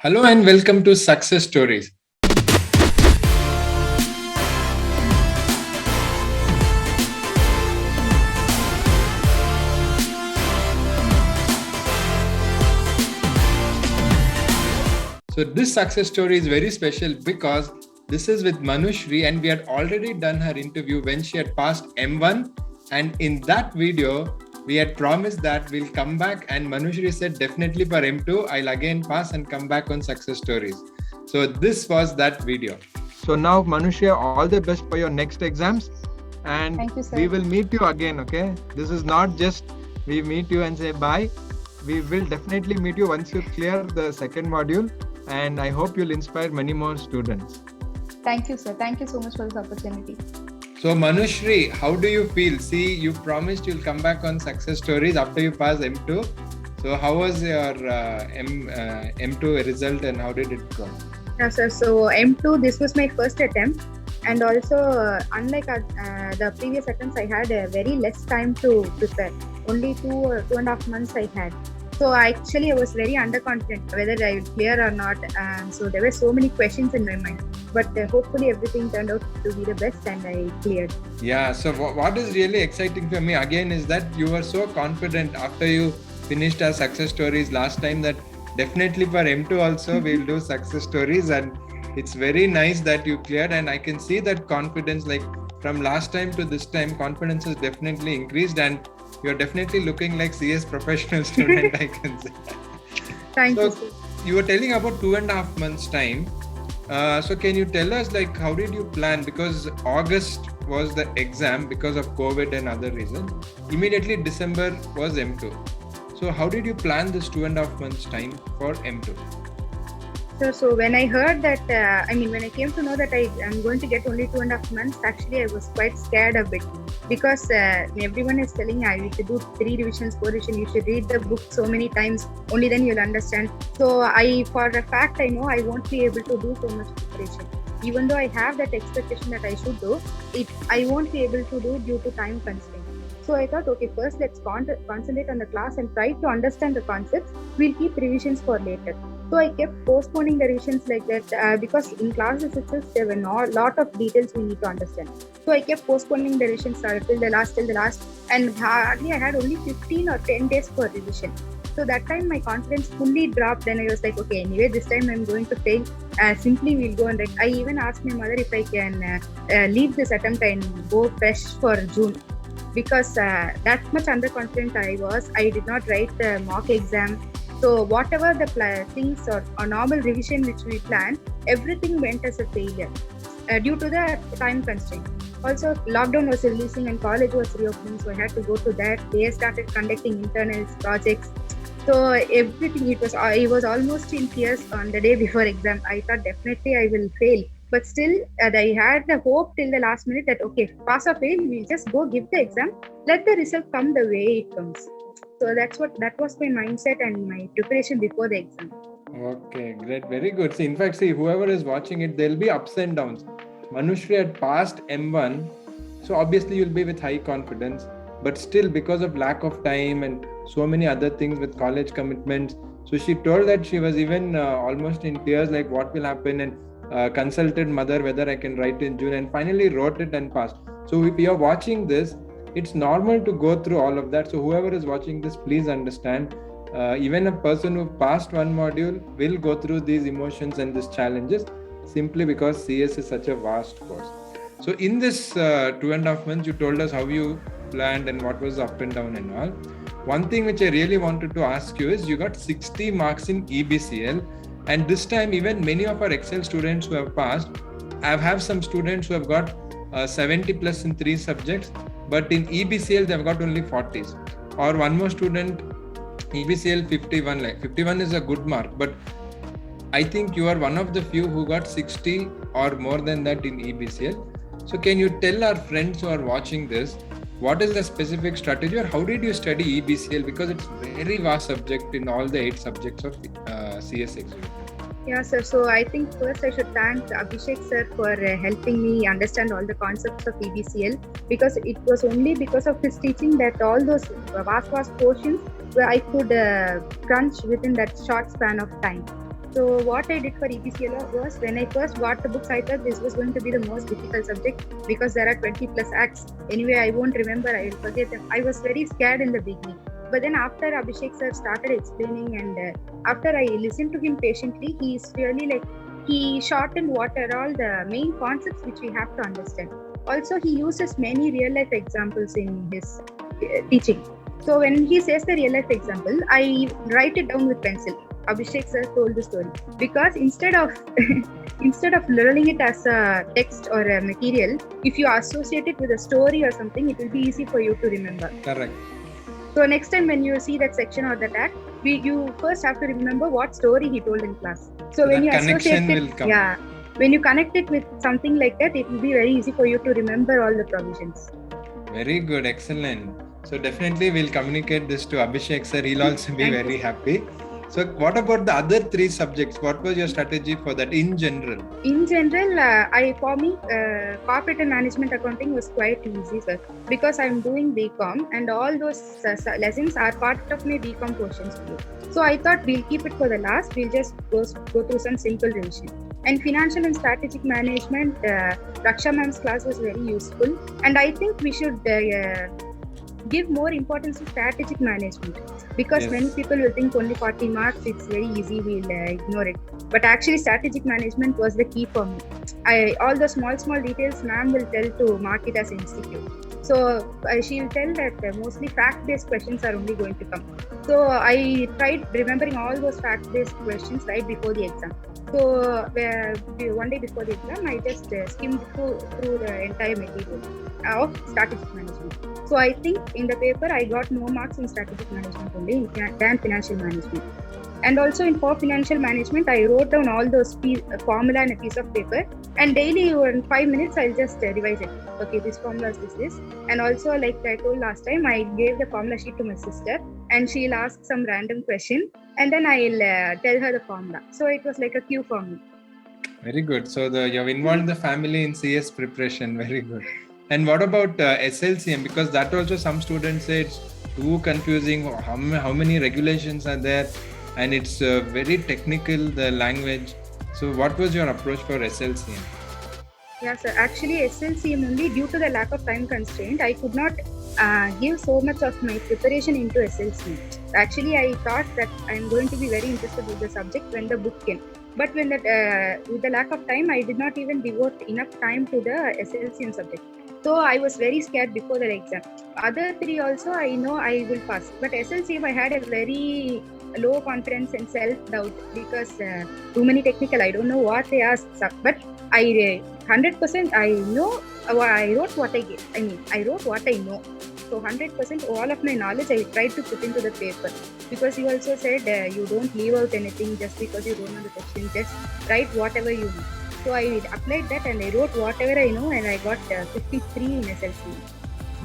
Hello and welcome to Success Stories. So this success story is very special because this is with Manushri and we had already done her interview when she had passed M1, and in that video we had promised that we'll come back, and Manushri said definitely for M2 I'll again pass and come back on success stories. So this was that video. So now Manushri, all the best for your next exams, and Thank you, sir. we will meet you again, okay? This is not just we meet you and say bye. We will definitely meet you once you clear the second module, and I hope you'll inspire many more students. Thank you, sir. Thank you so much for this opportunity. So Manushri, how do you feel? See, you promised you'll come back on success stories after you pass M2. So how was your M2 result and how did it go? Yeah, sir. So M2, this was my first attempt, and also unlike the previous attempts, I had very less time to prepare. Only 2.5 months I had. So I was very underconfident whether I would clear or not. So there were so many questions in my mind. But hopefully everything turned out to be the best and I cleared. Yeah, so what is really exciting for me again is that you were so confident after you finished our success stories last time that definitely for M2 also we'll do success stories, and it's very nice that you cleared, and I can see that confidence, like from last time to this time, confidence has definitely increased and you're definitely looking like CS professional student, I can say. Thank you, sir. You were telling about 2.5 months time. So can you tell us, like, how did you plan? Because August was the exam because of COVID and other reasons. Immediately December was M2. So how did you plan this 2.5 months time for M2? So when I heard that, when I came to know that I am going to get only 2.5 months, actually I was quite scared a bit because everyone is telling I need to do 3 revisions, 4 revisions, you should read the book so many times, only then you'll understand. So for a fact, I know I won't be able to do so much preparation. Even though I have that expectation that I should do, I won't be able to do due to time constraints. So I thought, okay, first let's concentrate on the class and try to understand the concepts. We'll keep revisions for later. So I kept postponing the revisions like that because in classes itself there were a lot of details we need to understand. So I kept postponing the revisions till the last, and hardly I had only 15 or 10 days for revision. So that time my confidence fully dropped, and I was like, okay, anyway, this time I'm going to fail. Simply we'll go and write. I even asked my mother if I can leave this attempt and go fresh for June. Because that much underconfident I was, I did not write the mock exam. So whatever the things or normal revision which we planned, everything went as a failure due to the time constraint. Also, lockdown was releasing and college was reopening, so I had to go to that. They started conducting internals, projects. So everything, I was almost in tears on the day before exam. I thought definitely I will fail. But still, I had the hope till the last minute that, okay, pass or fail, we'll just go give the exam. Let the result come the way it comes. So that was my mindset and my preparation before the exam. Okay, great. Very good. See, in fact, whoever is watching it, there'll be ups and downs. Manushri had passed M1, so obviously you'll be with high confidence. But still, because of lack of time and so many other things with college commitments, so she told that she was even almost in tears, like what will happen, and consulted mother whether I can write in June, and finally wrote it and passed. So if you're watching this, it's normal to go through all of that. So whoever is watching this, please understand, even a person who passed one module will go through these emotions and these challenges simply because CS is such a vast course. So in this 2.5 months, you told us how you planned and what was up and down and all. One thing which I really wanted to ask you is, you got 60 marks in Ebcl. And this time, even many of our Ekcel students who have passed, I have some students who have got 70 plus in 3 subjects, but in Ebcl, they've got only 40s. Or one more student, Ebcl 51, like 51 is a good mark, but I think you are one of the few who got 60 or more than that in Ebcl. So can you tell our friends who are watching this, what is the specific strategy, or how did you study Ebcl? Because it's very vast subject in all the 8 subjects of CS exam. Yeah, sir. So I think first I should thank Abhishek sir for helping me understand all the concepts of Ebcl, because it was only because of his teaching that all those vast portions where I could crunch within that short span of time. So what I did for Ebcl was, when I first got the books, I thought this was going to be the most difficult subject because there are 20 plus acts. Anyway, I won't remember, I will forget them. I was very scared in the beginning. But then after Abhishek sir started explaining, and after I listened to him patiently, he's really like, he shortened what are all the main concepts which we have to understand. Also, he uses many real life examples in his teaching. So when he says the real life example, I write it down with pencil. Abhishek sir told the story, because instead of instead of learning it as a text or a material, if you associate it with a story or something, it will be easy for you to remember. Correct. So next time when you see that section or that act, you first have to remember what story he told in class. So when you associate it, when you connect it with something like that, it will be very easy for you to remember all the provisions. Very good, excellent. So definitely we'll communicate this to Abhishek sir. He'll also be very happy. So what about the other 3 subjects? What was your strategy for that in general? In general, for me, corporate and management accounting was quite easy, sir, because I'm doing BCom and all those lessons are part of my BCom portions too. So I thought we'll keep it for the last. We'll just go through some simple revision. And financial and strategic management, Raksha ma'am's class was very useful. And I think we should give more importance to strategic management, because many people will think only 40 marks, it's very easy, we'll ignore it. But actually strategic management was the key for me. All the small details ma'am will tell to mark it as institute. So she will tell that mostly fact-based questions are only going to come. So I tried remembering all those fact-based questions right before the exam. So one day before the exam, I just skimmed through the entire material of strategic management. So I think in the paper, I got more marks in strategic management only than financial management. And also for financial management, I wrote down all those formula in a piece of paper, and daily in 5 minutes, I'll just revise it. Okay, this formula is this. And also, like I told last time, I gave the formula sheet to my sister, and she'll ask some random question, and then I'll tell her the formula. So it was like a cue for me. Very good. So you have involved the family in CS preparation. Very good. And what about SLCM? Because that also some students say it's too confusing. How many regulations are there? And it's very technical, the language. So what was your approach for SLCM? Yeah, sir. Actually, SLCM only, due to the lack of time constraint, I could not give so much of my preparation into SLCM. Actually, I thought that I'm going to be very interested with the subject when the book came. But when with the lack of time, I did not even devote enough time to the SLCM subject. So I was very scared before the exam. Other 3 also, I know I will pass. But SLCM, I had a very low confidence and self-doubt, because too many technical, I don't know what they asked. But I 100% I know, I wrote what I get. I wrote what I know. So 100% all of my knowledge I tried to put into the paper, because you also said you don't leave out anything just because you don't know the question. Just write whatever you know. So I applied that and I wrote whatever I know, and I got 53 in SLC.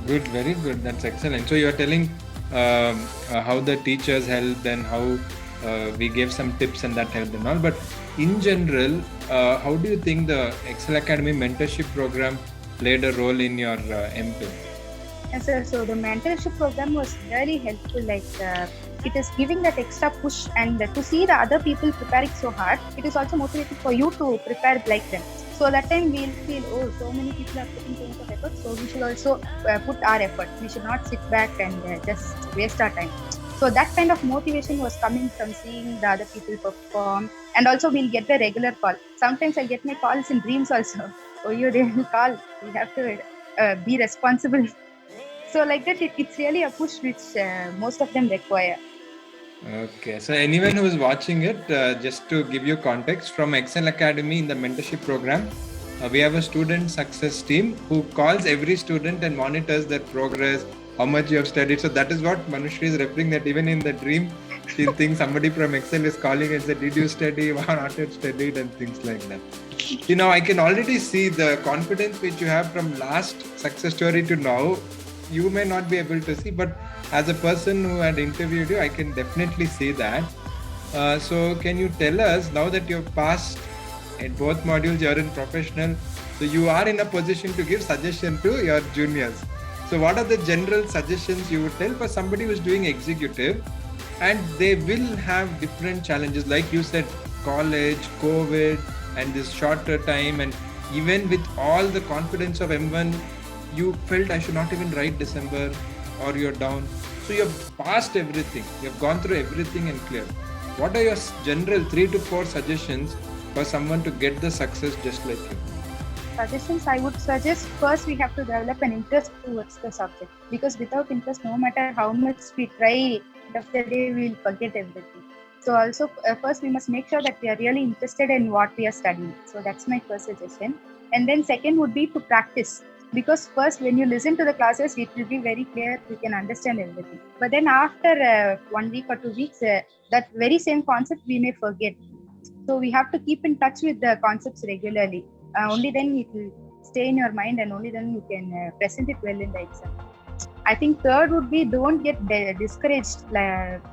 Good, very good. That's excellent. So you're telling how the teachers helped and how we gave some tips and that helped and all. But in general, how do you think the Ekcel Academy mentorship program played a role in your Ebcl? Yes, sir. So the mentorship program was very helpful. Like it is giving that extra push, and to see the other people preparing so hard, it is also motivating for you to prepare like them. So that time we'll feel, oh, so many people are putting so much of effort, so we should also put our effort. We should not sit back and just waste our time. So that kind of motivation was coming from seeing the other people perform, and also we'll get the regular call. Sometimes I get my calls in dreams also. Oh, you didn't call. We have to be responsible. So like that, it's really a push which most of them require. Okay, so anyone who is watching it, just to give you context, from Ekcel Academy in the mentorship program, we have a student success team who calls every student and monitors their progress, how much you have studied. So that is what Manushree is referring, that even in the dream, she'll think somebody from Ekcel is calling and said, did you study, why not you studied, and things like that. You know, I can already see the confidence which you have from last success story to now. You may not be able to see, but as a person who had interviewed you, I can definitely see that. So can you tell us, now that you've passed in both modules, you're in professional, so you are in a position to give suggestion to your juniors. So what are the general suggestions you would tell for somebody who's doing executive, and they will have different challenges? Like you said, college, COVID, and this shorter time, and even with all the confidence of M1, you felt I should not even write December, or you're down. So you've passed everything. You've gone through everything and cleared. What are your general 3 to 4 suggestions for someone to get the success just like you? Suggestions I would suggest, first we have to develop an interest towards the subject, because without interest, no matter how much we try, end of the day we will forget everything. So also first we must make sure that we are really interested in what we are studying. So that's my first suggestion. And then second would be to practice, because first when you listen to the classes, it will be very clear, we can understand everything. But then after 1 week or 2 weeks, that very same concept we may forget. So we have to keep in touch with the concepts regularly. Only then it will stay in your mind, and only then you can present it well in the exam. I think third would be, don't get discouraged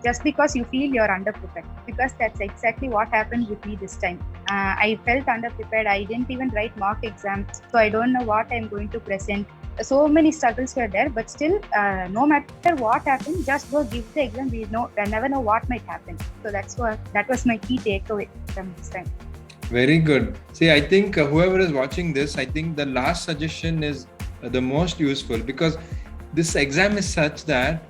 just because you feel you're underprepared, because that's exactly what happened with me this time. I felt underprepared. I didn't even write mock exams, so I don't know what I'm going to present. So many struggles were there, but still, no matter what happened, just go give the exam. We never know what might happen. So that was my key takeaway from this time. Very good. See, I think whoever is watching this, I think the last suggestion is the most useful, because this exam is such that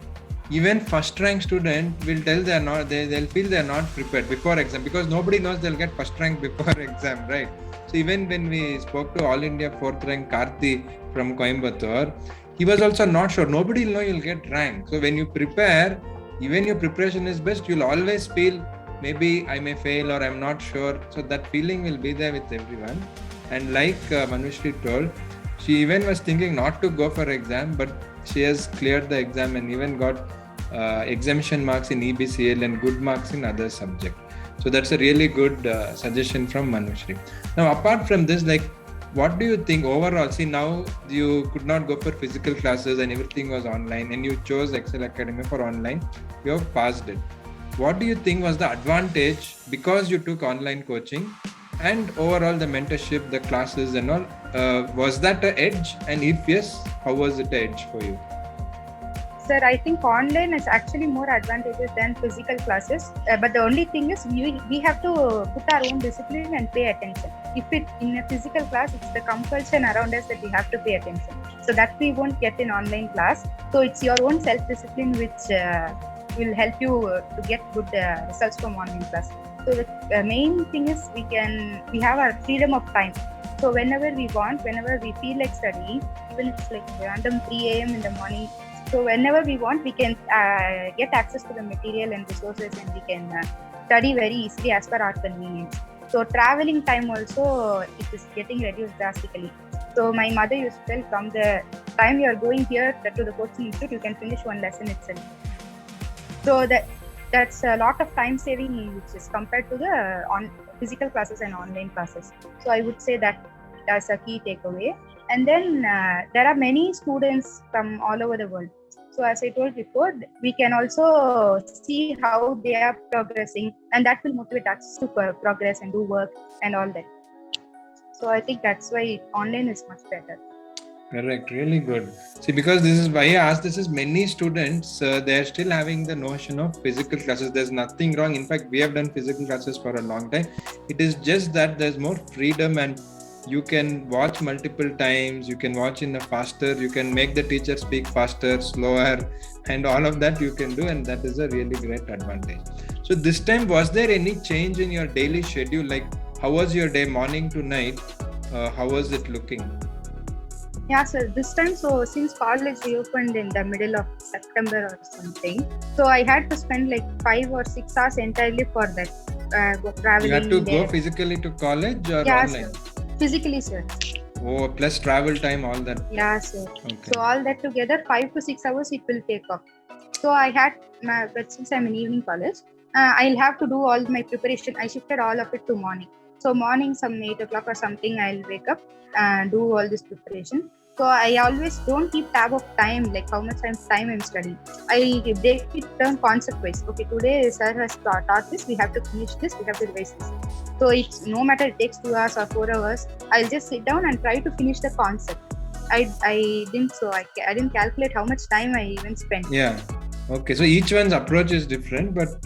even first rank student will tell they'll feel they're not prepared before exam, because nobody knows they'll get first rank before exam, right? So even when we spoke to All India 4th rank Karthi from Coimbatore, he was also not sure. Nobody will know you'll get rank. So when you prepare, even your preparation is best, you'll always feel maybe I may fail or I'm not sure. So that feeling will be there with everyone. And like Manushri told, she even was thinking not to go for exam, but she has cleared the exam and even got exemption marks in Ebcl and good marks in other subjects. So that's a really good suggestion from Manushri. Now, apart from this, like, what do you think overall? See, now you could not go for physical classes and everything was online, and you chose Ekcel Academy for online. You have passed it. What do you think was the advantage because you took online coaching, and overall the mentorship, the classes and all? Was that an edge? And if yes, how was it an edge for you? Sir, I think online is actually more advantageous than physical classes. But the only thing is we have to put our own discipline and pay attention. If it in a physical class, it's the compulsion around us that we have to pay attention. So that we won't get in online class. So it's your own self-discipline which will help you to get good results from online class. So the main thing is we have our freedom of time. So whenever we want, whenever we feel like studying, even if it's like random 3 a.m. in the morning, so whenever we want, we can get access to the material and resources, and we can study very easily as per our convenience. So traveling time also, it is getting reduced drastically. So my mother used to tell, from the time you are going here to the coaching institute, you can finish one lesson itself. So that's a lot of time saving, which is compared to the physical classes and online classes. So I would say that that's a key takeaway. And then there are many students from all over the world. So as I told before, we can also see how they are progressing, and that will motivate us to progress and do work and all that. So I think that's why online is much better. Correct, really good. See, because this is why I asked this is many students, they're still having the notion of physical classes. There's nothing wrong. In fact, we have done physical classes for a long time. It is just that there's more freedom, and you can watch multiple times, you can watch in a faster, you can make the teacher speak faster, slower, and all of that you can do, and that is a really great advantage. So this time, was there any change in your daily schedule? Like, how was your day, morning to night? How was it looking? Yeah, sir. This time, so since college reopened in the middle of September or something, so I had to spend like 5 or 6 hours entirely for that traveling. You had to go physically to college or online? Sir. Physically, sir. Oh, plus travel time, all that. Yeah, sir. Okay. So all that together, 5 to 6 hours it will take off. So I had, but since I'm in evening college, I'll have to do all my preparation. I shifted all of it to morning. So morning, some 8 o'clock or something, I'll wake up and do all this preparation. So I always don't keep tab of time, like how much time I'm studying. I break it down concept wise. Okay, today sir has taught this, we have to finish this, we have to revise this. So it's no matter it takes 2 hours or 4 hours, I'll just sit down and try to finish the concept. I didn't calculate how much time I even spent. Yeah. Okay. So each one's approach is different, but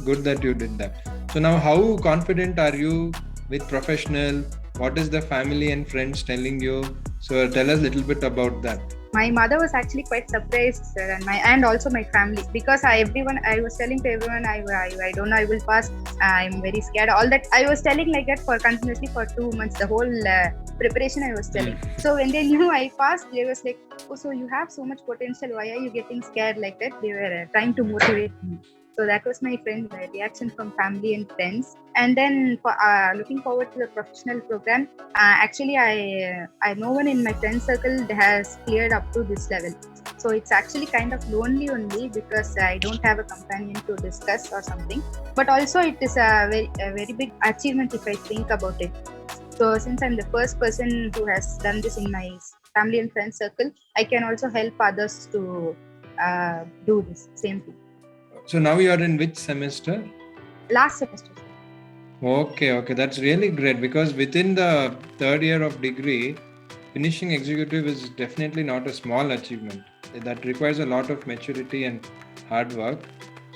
good that you did that. So now, how confident are you with professional? What is the family and friends telling you? So tell us a little bit about that. My mother was actually quite surprised, sir, and also my family, because I was telling to everyone, I don't know, I will pass. I'm very scared. All that I was telling like that for continuously for 2 months. The whole preparation I was telling. So when they knew I passed, they was like, "Oh, so you have so much potential. Why are you getting scared like that?" They were trying to motivate me. So that was my reaction from family and friends. And then for looking forward to the professional program, actually I no one in my friend circle has cleared up to this level. So it's actually kind of lonely only because I don't have a companion to discuss or something. But also it is a very big achievement if I think about it. So since I'm the first person who has done this in my family and friend circle, I can also help others to do this same thing. So now you are in which semester? Last semester. Okay, that's really great, because within the third year of degree, finishing executive is definitely not a small achievement. That requires a lot of maturity and hard work.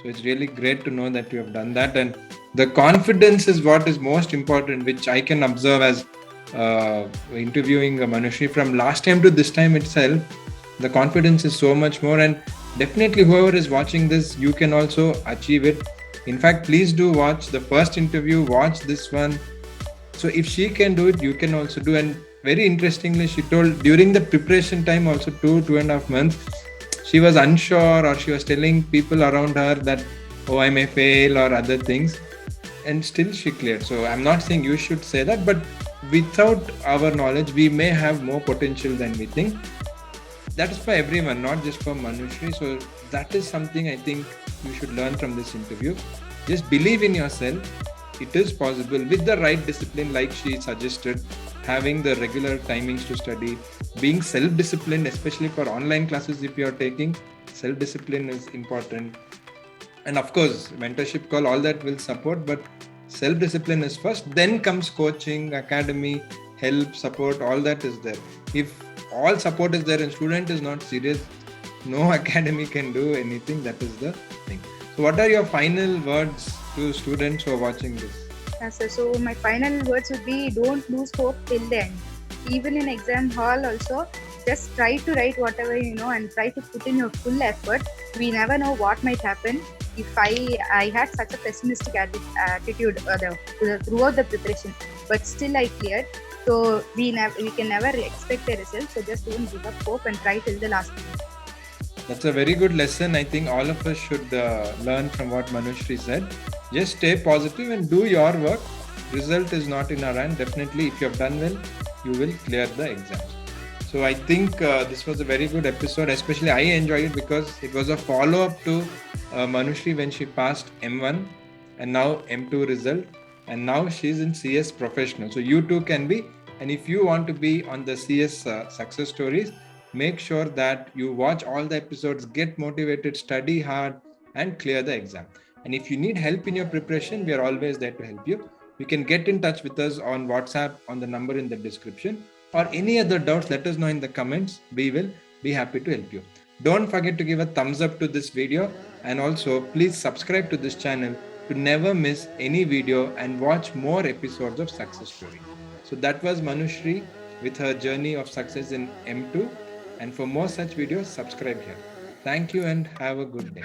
So it's really great to know that you have done that, and the confidence is what is most important, which I can observe as interviewing Manushree from last time to this time itself. The confidence is so much more, and definitely whoever is watching this, you can also achieve it. In fact, please do watch the first interview, watch this one. So if she can do it, you can also do. And very interestingly, she told during the preparation time also 2.5 months, she was unsure, or she was telling people around her that, oh, I may fail or other things, and still she cleared. So I'm not saying you should say that, but without our knowledge, we may have more potential than we think. That is for everyone, not just for Manushree. So that is something I think you should learn from this interview. Just believe in yourself. It is possible with the right discipline, like she suggested, having the regular timings to study, being self-disciplined, especially for online classes. If you are taking, self-discipline is important. And of course, mentorship call, all that will support, but self-discipline is first. Then comes coaching, academy, help, support, all that is there. If all support is there and student is not serious, no academy can do anything. That is the thing. So what are your final words to students who are watching this? So my final words would be, don't lose hope till the end. Even in exam hall also, just try to write whatever you know and try to put in your full effort. We never know what might happen. If I had such a pessimistic attitude throughout the preparation, but still I cleared. So we can never expect a result. So just don't give up hope and try till the last minute. That's a very good lesson. I think all of us should learn from what Manushree said. Just stay positive and do your work. Result is not in our hand. Definitely, if you have done well, you will clear the exams. So I think this was a very good episode. Especially I enjoyed it because it was a follow-up to Manushree when she passed M1 and now M2 result. And now she's in CS professional. So you too can be. And if you want to be on the CS success stories, make sure that you watch all the episodes, get motivated, study hard, and clear the exam. And if you need help in your preparation, we are always there to help you. You can get in touch with us on WhatsApp on the number in the description, or any other doubts, let us know in the comments. We will be happy to help you. Don't forget to give a thumbs up to this video, and also please subscribe to this channel to never miss any video and watch more episodes of Success Story. So that was Manushree with her journey of success in M2. And for more such videos, subscribe here. Thank you and have a good day.